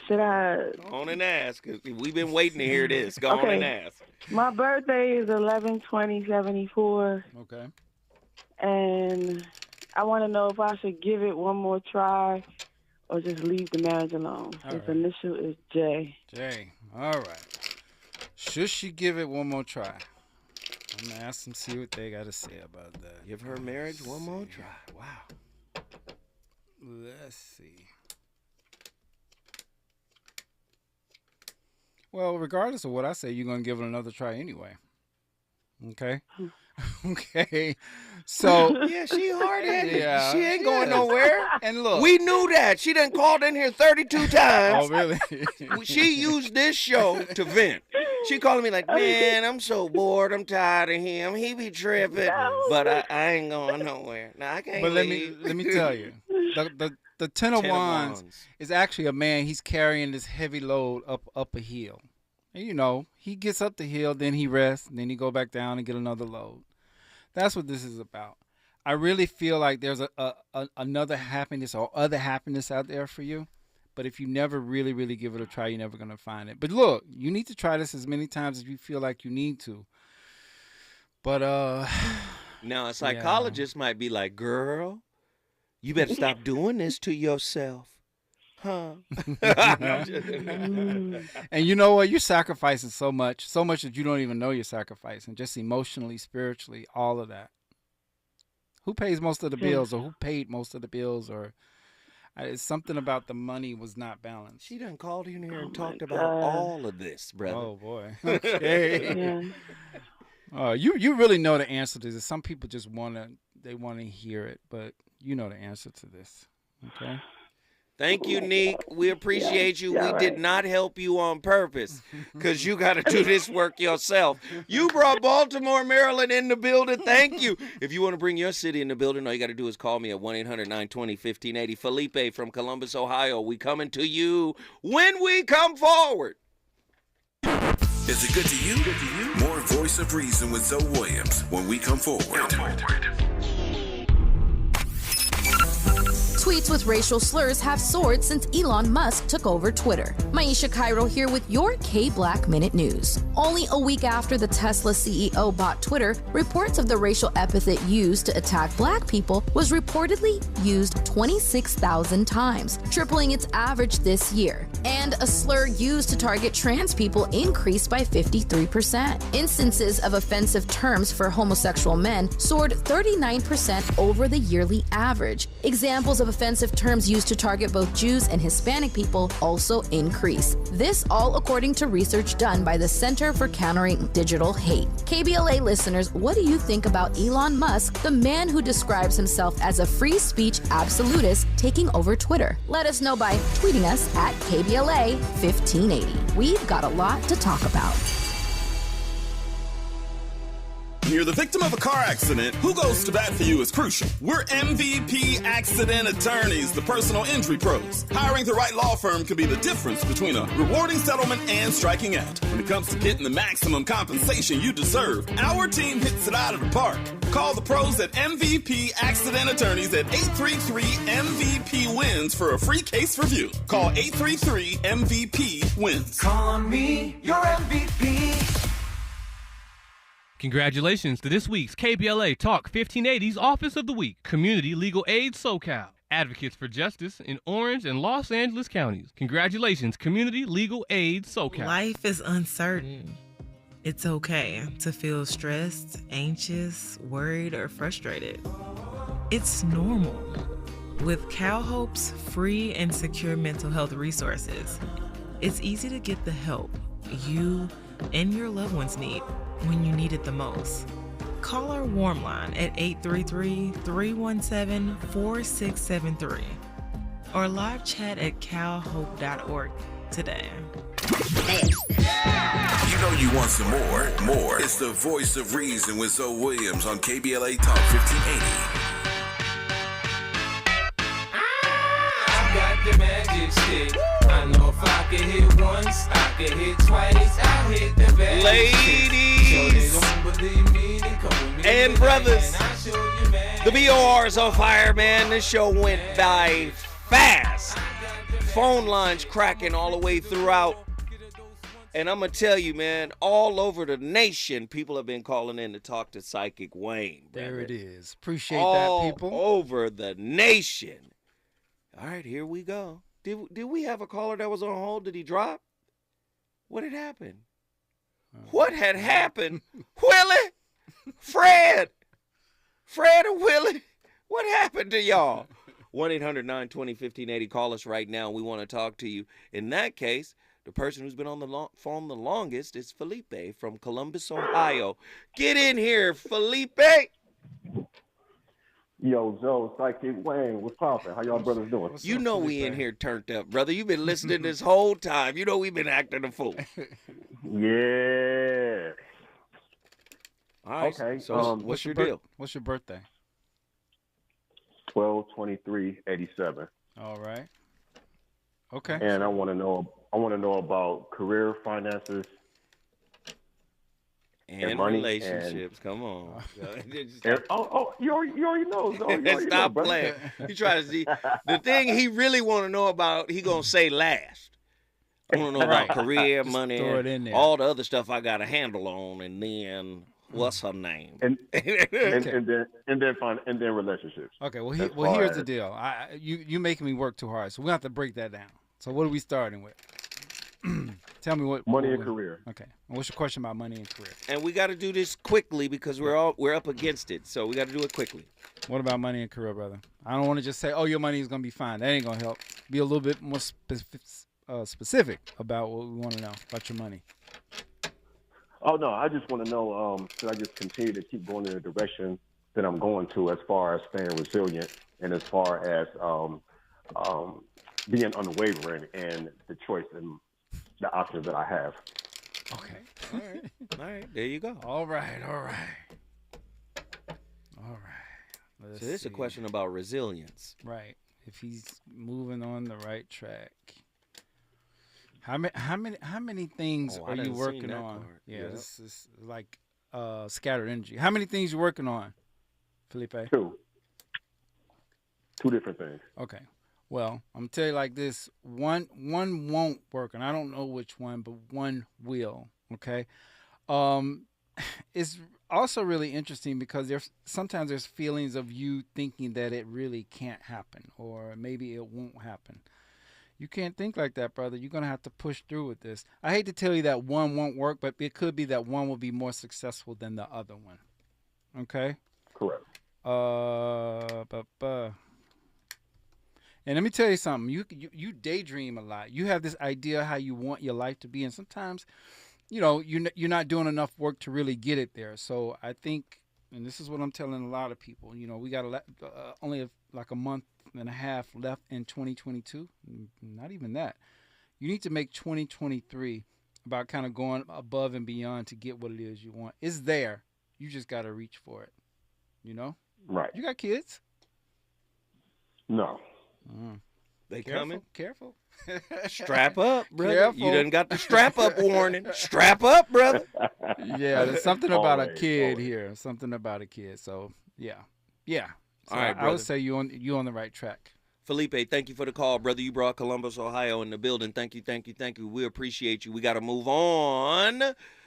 Should I?
Go on and ask. 'Cause we've been waiting to hear this. Go on and ask.
My birthday is 11/20/74.
Okay.
And I want to know if I should give it one more try or just leave the marriage alone.
All
His
right.
initial is J.
Jay. All right. Should she give it one more try? I'm gonna ask them, see what they got to say about that.
Give her marriage one more try.
Wow. Let's see. Well, regardless of what I say, you're gonna give it another try anyway. Okay. Okay. So
yeah, she hard-headed.
Yeah,
she ain't
she
going
is.
nowhere.
And look,
We knew that. She done called in here 32 times.
Oh, really?
She used this show to vent. She calling me like, man, I'm so bored. I'm tired of him. He be tripping. But I ain't going nowhere. Now, I can't
But
leave.
let me tell you, the Ten of Wands is actually a man. He's carrying this heavy load up a hill. And, he gets up the hill, then he rests, and then he go back down and get another load. That's what this is about. I really feel like there's another happiness or other happiness out there for you. But if you never really, really give it a try, you're never going to find it. But look, you need to try this as many times as you feel like you need to. But,
Now, a psychologist might be like, girl, you better stop doing this to yourself. Huh?
And you know what? You're sacrificing so much that you don't even know you're sacrificing, just emotionally, spiritually, all of that. Who pays most of the bills, or who paid most of the bills, or it's something about the money was not balanced.
She done called in here and talked about all of this, brother.
Oh boy. Okay. You really know the answer to this. Some people just want to hear it, but you know the answer to this. Okay.
Thank you, Neek. We appreciate you. We did not help you on purpose because you got to do this work yourself. You brought Baltimore, Maryland in the building. Thank you. If you want to bring your city in the building, all you got to do is call me at 1-800-920-1580. Felipe from Columbus, Ohio. We coming to you when we come forward.
Is it good to you? More Voice of Reason with Zoe Williams when we come forward.
Tweets with racial slurs have soared since Elon Musk took over Twitter. Maisha Cairo here with your K-Black Minute News. Only a week after the Tesla CEO bought Twitter, reports of the racial epithet used to attack black people was reportedly used 26,000 times, tripling its average this year. And a slur used to target trans people increased by 53%. Instances of offensive terms for homosexual men soared 39% over the yearly average. Examples of offensive terms used to target both Jews and Hispanic people also increase. This all according to research done by the Center for Countering Digital Hate. KBLA listeners, what do you think about Elon Musk, the man who describes himself as a free speech absolutist, taking over Twitter? Let us know by tweeting us at KBLA 1580. We've got a lot to talk about.
When you're the victim of a car accident, who goes to bat for you is crucial. We're MVP Accident Attorneys, the personal injury pros. Hiring the right law firm can be the difference between a rewarding settlement and striking out. When it comes to getting the maximum compensation you deserve, our team hits it out of the park. Call the pros at MVP Accident Attorneys at 833-MVP-WINS for a free case review. Call 833-MVP-WINS.
Call on me, your MVP.
Congratulations to this week's KBLA Talk 1580's Office of the Week, Community Legal Aid SoCal, Advocates for Justice in Orange and Los Angeles counties. Congratulations, Community Legal Aid SoCal.
Life is uncertain. It's okay to feel stressed, anxious, worried, or frustrated. It's normal. With CalHope's free and secure mental health resources, it's easy to get the help you and your loved ones need when you need it the most. Call our warm line at 833-317-4673 or live chat at calhope.org today.
You know you want some more. It's the Voice of Reason with Zoe Williams on KBLA Talk 1580.
I got the magic stick. I know if I can hit once, I can hit twice. I hit the bad
Ladies and brothers, the BOR's on fire, man. This show went by fast. Phone lines cracking all the way throughout. And I'm going to tell you, man, all over the nation, people have been calling in to talk to Psychic Wayne.
There it is. Appreciate
all
that, people.
All over the nation. All right, here we go. Did we have a caller that was on hold? Did he drop? What had happened? What had happened? Willie? Fred and Willie? What happened to y'all? 1-800-920-1580. Call us right now. We want to talk to you. In that case, the person who's been on the phone the longest is Felipe from Columbus, Ohio. Get in here, Felipe.
Yo, Joe, Psychic Wayne, what's poppin'? How y'all brothers doing?
You know we in here turned up, brother. You've been listening this whole time. You know we've been acting a fool.
Yeah.
All right.
Okay.
So what's your deal?
What's your birthday?
12/23/87.
All right. Okay.
And I want to know about career, finances,
and
money,
relationships. Come on.
You already know.
Stop playing. He tries to see the thing he really want to know about. He gonna say last. I want to know about career, money,
throw it in there.
all the other stuff I got a handle on, and then What's her name?
And
Okay.
and then relationships.
Okay, well,
As
well,
far
here's the
as-
deal. You making me work too hard, so we have to break that down. So what are we starting with? Tell me what
Money
what
and
we-
career.
Okay, and what's your question about money and career?
And we got to do this quickly because we're up against it. So we got to do it quickly.
What about money and career, brother? I don't want to just say, "Oh, your money is gonna be fine." That ain't gonna help. Be a little bit more specific about what we want to know about your money.
Oh no, I just want to know, should I just continue to keep going in the direction that I'm going to, as far as staying resilient and as far as being unwavering in the choice and the options that I have.
Okay.
All right. There you go.
All right. Let's
So this is a
see.
question about resilience.
Right. If he's moving on the right track. How many things
Oh, I
are you
done seen
working
that
on?
part.
Yeah,
Yep.
this is like scattered energy. How many things you working on, Felipe?
Two different things.
Okay. Well, I'm gonna tell you like this: one won't work, and I don't know which one, but one will. Okay. It's also really interesting because sometimes there's feelings of you thinking that it really can't happen, or maybe it won't happen. You can't think like that, brother. You're gonna have to push through with this. I hate to tell you that one won't work, but it could be that one will be more successful than the other one. Okay.
Correct.
And let me tell you something. You daydream a lot. You have this idea how you want your life to be, and sometimes, you're not doing enough work to really get it there. So I think, and this is what I'm telling a lot of people. We got only like a month and a half left in 2022. Not even that. You need to make 2023 about kind of going above and beyond to get what it is you want. It's there. You just got to reach for it.
Right.
You got kids?
No.
They
Careful,
coming?
Careful.
Strap up, brother.
Careful.
You done got the strap up warning. Strap up, brother.
Yeah, there's something about a
Always,
kid
always.
here. Something about a kid. So yeah. So
All right,
I
brother.
would say you on the right track.
Felipe, thank you for the call, brother. You brought Columbus, Ohio in the building. Thank you. We appreciate you. We got to move on.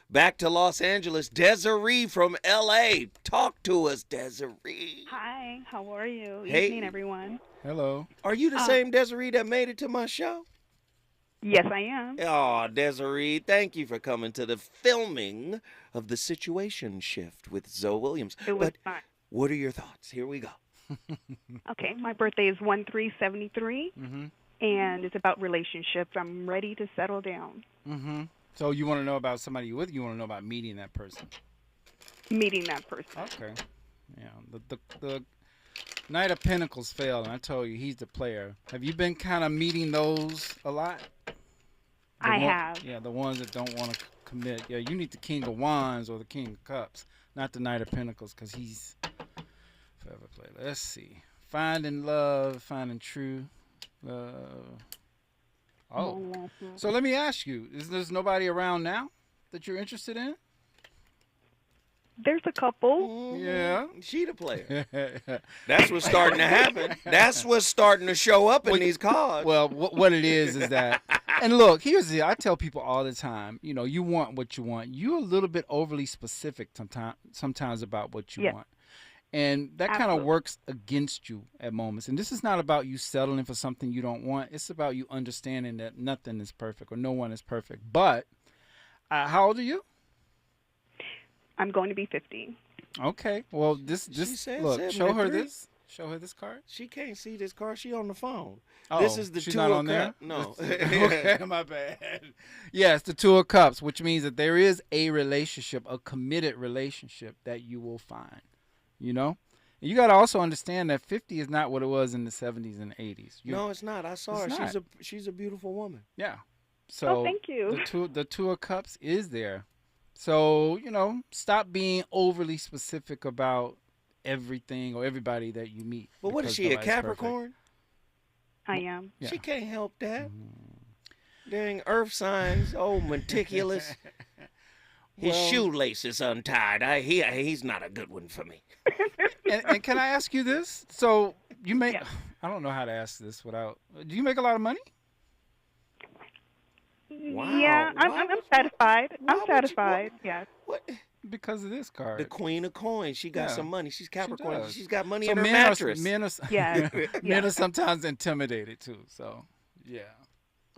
Back to Los Angeles. Desiree from L.A. Talk to us, Desiree.
Hi, how are you?
Hey.
Evening, everyone.
Hello.
Are you the same Desiree that made it to my show?
Yes, I am.
Oh, Desiree, thank you for coming to the filming of The Situation Shift with Zoe Williams.
It was
But
fun.
what are your thoughts? Here we go.
Okay, my birthday is 1373,
Mm-hmm.
and it's about relationships. I'm ready to settle down.
Mm-hmm. So you want to know about somebody you're with? You want to know about meeting that person?
Meeting that person.
Okay. Yeah. The Knight of Pentacles failed, and I told you he's the player. Have you been kind of meeting those a lot?
I have.
Yeah, the ones that don't want to commit. Yeah, you need the King of Wands or the King of Cups, not the Knight of Pentacles, because he's forever play. Let's see. Finding love, finding true love. Oh, so let me ask you: there's nobody around now that you're interested in?
There's a couple.
Yeah,
she the player. That's what's starting to happen. That's what's starting to show up in these cards.
Well, what it is that, and look, I tell people all the time, you want what you want. You're a little bit overly specific sometimes about what you want. And that kind of works against you at moments. And this is not about you settling for something you don't want. It's about you understanding that nothing is perfect or no one is perfect. But how old are you?
I'm going to be 50.
Okay. Well, this look, show her
73.
this. Show her this card.
She can't see this card. She on the phone.
Oh,
this is the
she's
Two
not
of
on there?
Cups. No.
Okay, my bad. Yes, the Two of Cups, which means that there is a relationship, a committed relationship that you will find. And you got to also understand that 50 is not what it was in the 70s and 80s.
No, it's not. I saw her.
It's not.
She's a beautiful woman.
Yeah. So
thank you.
The two of Cups is there. So, stop being overly specific about everything or everybody that you meet.
But what is
because
she, a
nobody's
Capricorn?
I am.
Yeah.
She can't help that. Dang earth signs, meticulous. His
Well-
shoelace is untied. He's not a good one for me.
and can I ask you this? So you make, I don't know how to ask this without, do you make a lot of money?
Yeah, I'm satisfied. I'm satisfied. Yes.
What?
Because of this card.
The Queen of Coins. She got some money. She's Capricorn.
does.
She's got money
So
in her
men
mattress.
men are sometimes intimidated too. So, yeah.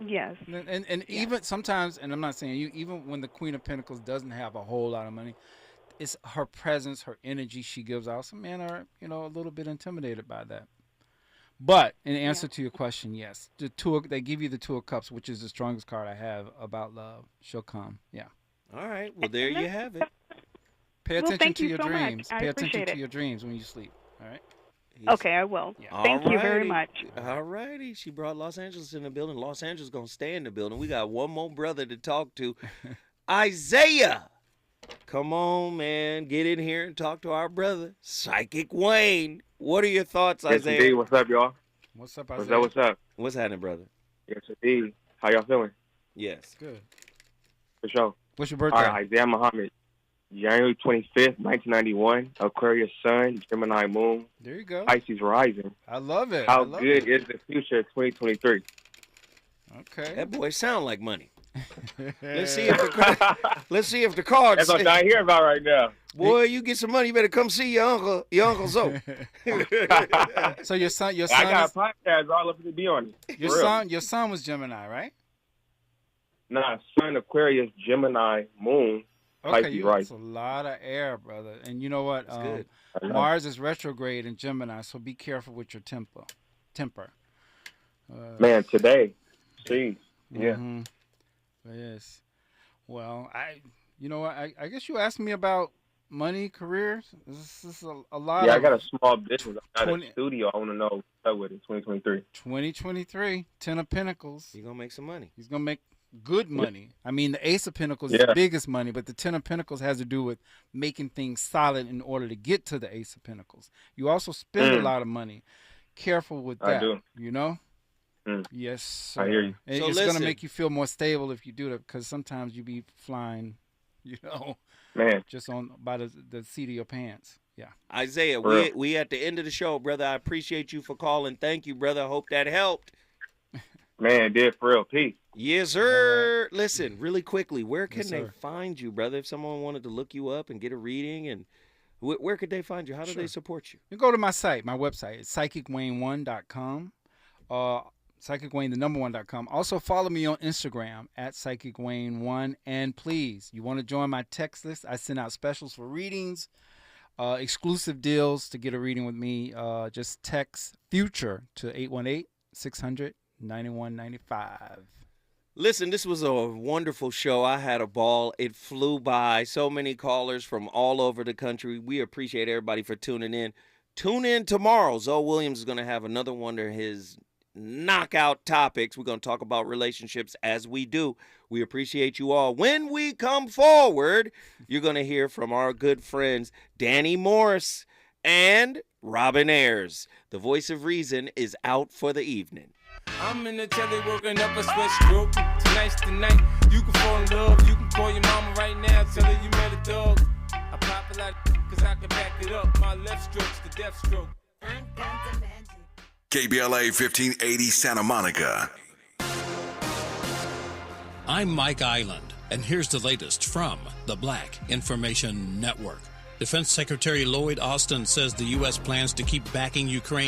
Yes.
And even sometimes, and I'm not saying you, even when the Queen of Pentacles doesn't have a whole lot of money, it's her presence, her energy she gives out. Some men are, a little bit intimidated by that. But in answer to your question, yes, they give you the Two of Cups, which is the strongest card I have about love. She'll come. Yeah.
All right. Well, there you have it.
Pay attention to your
so
dreams.
much.
Pay attention
appreciate
to
it.
your dreams when you sleep. All right.
Okay, I will.
Yeah.
Thank you very much.
All righty. She brought Los Angeles in the building. Los Angeles is going to stay in the building. We got one more brother to talk to. Isaiah. Come on, man. Get in here and talk to our brother, Psychic Wayne. What are your thoughts,
Yes,
Isaiah?
indeed. What's up, y'all?
What's up, Isaiah?
What's up?
What's happening, brother?
Yes, indeed. How y'all feeling?
Yes.
Good.
For sure.
What's your birthday?
All right, Isaiah Muhammad. January 25th, 1991. Aquarius Sun, Gemini Moon.
There you go.
Pisces Rising.
I love it.
How good is the future of 2023?
Okay.
That boy sound like money. Let's see if the cards.
That's what I'm trying to hear about right now.
Boy, you get some money, you better come see your uncle Zoe.
So your son
I got a podcast all up to be on it.
Your son was Gemini, right?
Nah, Sun, Aquarius, Gemini, Moon.
Okay, that's a lot of air, brother. And you know what?
good.
Mars is retrograde in Gemini, so be careful with your temper.
Man, today, see, yeah.
Mm-hmm. Yes. Well, you know what? I guess you asked me about money, careers. This is a lot.
Yeah,
of
I got a small business. I got a studio. I want to know what's up with it. 2023.
2023, 10 of Pentacles.
He's gonna make some money.
He's gonna make good money. I mean, the Ace of Pentacles is the biggest money, but the 10 of Pentacles has to do with making things solid in order to get to the Ace of Pentacles. You also spend a lot of money. Careful with that.
I do.
You know? Yes, sir.
I hear you.
And
So
it's going to
listen.
make you feel more stable if you do that, because sometimes you be flying,
Man.
just by the seat of your pants. Yeah.
Isaiah, we at the end of the show, brother. I appreciate you for calling. Thank you, brother. I hope that helped.
Man, it did for real. Peace.
Yes, sir. Listen, really quickly, where can
Yes,
they
sir.
find you, brother? If someone wanted to look you up and get a reading, and where could they find you? How do they support you?
You go to my website. It's psychicwayne1.com. Psychicwayne, the number 1.com. Also follow me on Instagram at psychicwayne1. And please, you want to join my text list? I send out specials for readings, exclusive deals to get a reading with me. Just text FUTURE to 818-600-9195.
Listen, this was a wonderful show. I had a ball. It flew by. So many callers from all over the country. We appreciate everybody for tuning in. Tune in tomorrow. Zoe Williams is going to have another one of his knockout topics. We're going to talk about relationships as we do. We appreciate you all. When we come forward, you're going to hear from our good friends Danny Morse and Robin Ayers. The voice of reason is out for the evening.
I'm in the telly working up a sweat stroke. Tonight's the night. You can fall in love. You can call your mama right now. Tell her you met a dog. I pop a lot because I can back it up. My left stroke's the death stroke.
KBLA 1580 Santa Monica.
I'm Mike Island, and here's the latest from the Black Information Network. Defense Secretary Lloyd Austin says the U.S. plans to keep backing Ukraine